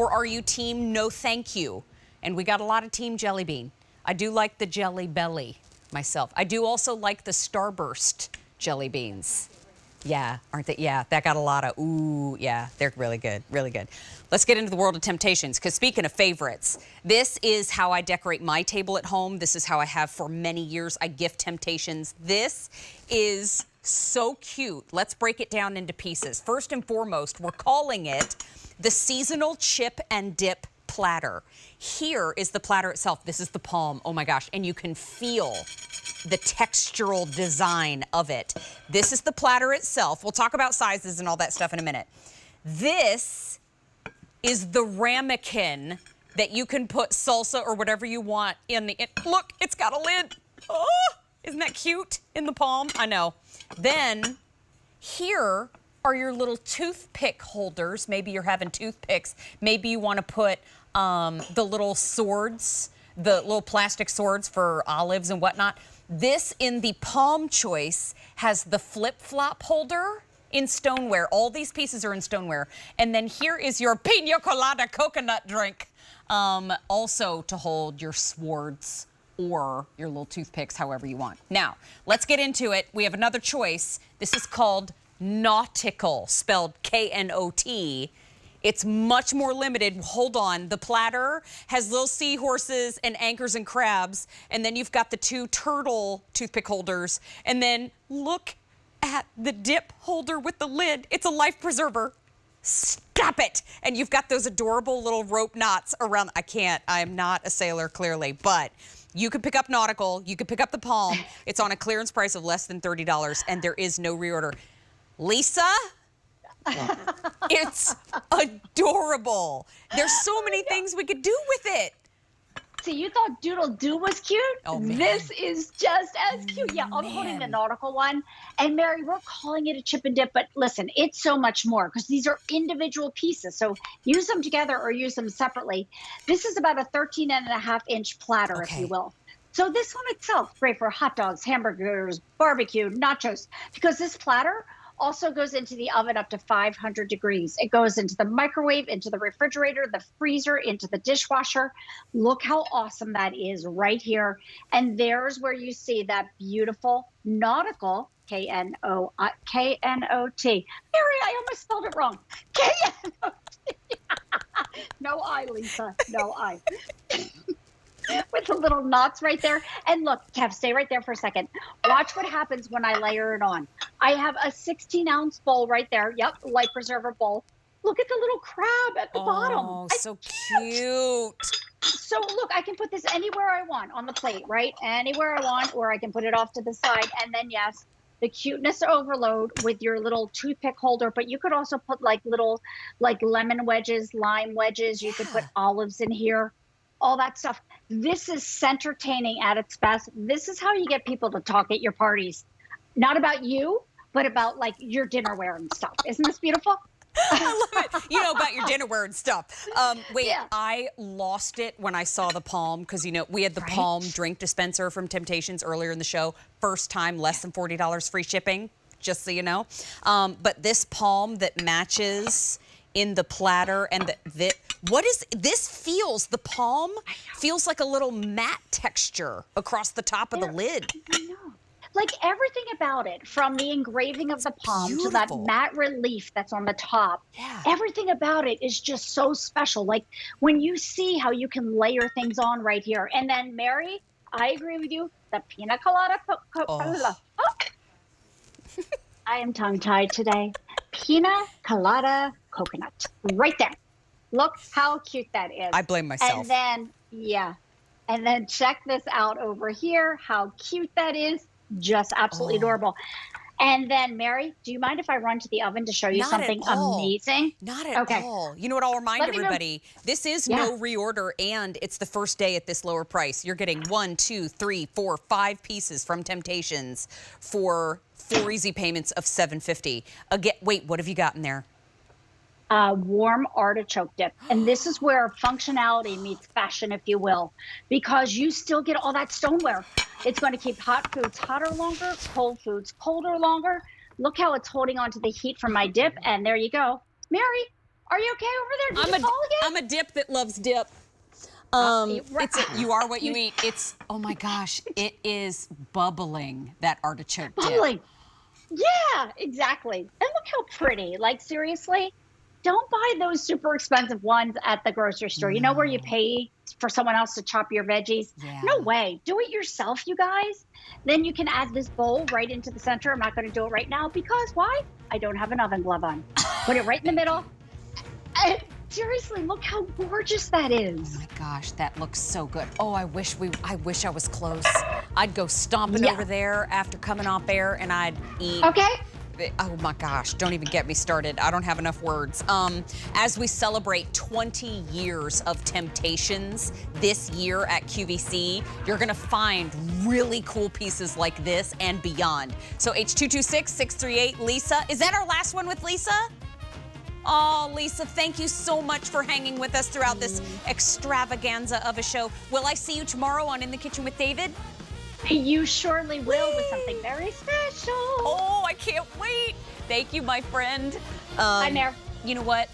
Or are you team no thank you? And we got a lot of team jelly bean. I do like the Jelly Belly myself. I do also like the Starburst jelly beans. Yeah, aren't they? Yeah, that got a lot of, ooh, yeah, they're really good, really good. Let's get into the world of Temp-tations, because speaking of favorites, this is how I decorate my table at home. This is how I have for many years. I gift Temp-tations. This is so cute. Let's break it down into pieces. First and foremost, we're calling it the Seasonal Chip and Dip Platter. Here is the platter itself. This is the palm. Oh my gosh, and you can feel the textural design of it. This is the platter itself. We'll talk about sizes and all that stuff in a minute. This is the ramekin that you can put salsa or whatever you want in the, look, it's got a lid. Oh, isn't that cute in the palm? I know. Then here are your little toothpick holders. Maybe you're having toothpicks. Maybe you want to put the little swords, the little plastic swords for olives and whatnot. This in the palm choice has the flip-flop holder in stoneware. All these pieces are in stoneware. And then here is your pina colada coconut drink, also to hold your swords or your little toothpicks, however you want. Now, let's get into it. We have another choice. This is called Nautical, spelled K-N-O-T. It's much more limited. Hold on. The platter has little seahorses and anchors and crabs. And then you've got the two turtle toothpick holders. And then look at the dip holder with the lid. It's a life preserver. Stop it. And you've got those adorable little rope knots around. I can't. I am not a sailor, clearly. But you can pick up Nautical. You can pick up the palm. It's on a clearance price of less than $30. And there is no reorder. Lisa? It's adorable. There's so many things we could do with it. So you thought Doodle Doo was cute? Oh, man. This is just as cute. Yeah, I'm holding the nautical one. And Mary, we're calling it a chip and dip, but listen, it's so much more because these are individual pieces. So use them together or use them separately. This is about a 13.5-inch platter, if you will. So this one itself, great for hot dogs, hamburgers, barbecue, nachos, because this platter also goes into the oven up to 500 degrees. It goes into the microwave, into the refrigerator, the freezer, into the dishwasher. Look how awesome that is right here. And there's where you see that beautiful nautical, K-N-O-T. Mary, I almost spelled it wrong. K-N-O-T. No I, Lisa, no I. With the little knots right there. And look, Kev, stay right there for a second. Watch what happens when I layer it on. I have a 16-ounce bowl right there. Yep, life preserver bowl. Look at the little crab at the bottom. Oh, so cute. So look, I can put this anywhere I want on the plate, right? Anywhere I want, or I can put it off to the side. And then, yes, the cuteness overload with your little toothpick holder. But you could also put like little, like lemon wedges, lime wedges. You could put olives in here. All that stuff. This is entertaining at its best. This is how you get people to talk at your parties. Not about you, but about like your dinnerware and stuff. Isn't this beautiful? I love it. You know about your dinnerware and stuff. Wait, Yeah. I lost it when I saw the palm because, you know, we had the palm drink dispenser from Temp-tations earlier in the show. First time, less than $40 free shipping, just so you know. But this palm that matches in the platter and what is this? Feels the palm feels like a little matte texture across the top of the lid. I know. Like everything about it, from the engraving of the palm to that matte relief that's on the top, everything about it is just so special. Like when you see how you can layer things on right here. And then Mary, I agree with you, the pina colada. I am tongue-tied today. Pina colada coconut. Right there. Look how cute that is. I blame myself. And then, and then check this out over here. How cute that is. Just absolutely adorable. And then, Mary, do you mind if I run to the oven to show you something amazing? Not at all. You know what? I'll remind everybody, this is no reorder, and it's the first day at this lower price. You're getting 1, 2, 3, 4, 5 pieces from Temp-tations for 4 easy payments of $7.50. Again, wait, what have you got in there? Warm artichoke dip. And this is where functionality meets fashion, if you will, because you still get all that stoneware. It's going to keep hot foods hotter longer, cold foods colder longer. Look how it's holding on to the heat from my dip. And there you go. Mary, Are you okay over there? Did you fall again? I'm a dip that loves dip. You are what you eat. It's, oh my gosh, it is bubbling, that artichoke dip. Bubbling. Yeah, exactly. And look how pretty. Like, seriously, don't buy those super expensive ones at the grocery store. You know where you pay for someone else to chop your veggies? Yeah. No way. Do it yourself, you guys. Then you can add this bowl right into the center. I'm not going to do it right now because why? I don't have an oven glove on. Put it right in the middle. And seriously, look how gorgeous that is. Oh my gosh, that looks so good. Oh, I wish I was close. I'd go stomping over there after coming off air and I'd eat. Okay. Oh my gosh, don't even get me started. I don't have enough words. As we celebrate 20 years of Temp-tations this year at QVC, you're gonna find really cool pieces like this and beyond. So H226-638, Lisa. Is that our last one with Lisa? Oh, Lisa, thank you so much for hanging with us throughout this extravaganza of a show. Will I see you tomorrow on In the Kitchen with David? You surely will with something very special. Oh, I can't wait. Thank you, my friend. Bye, Mare. You know what?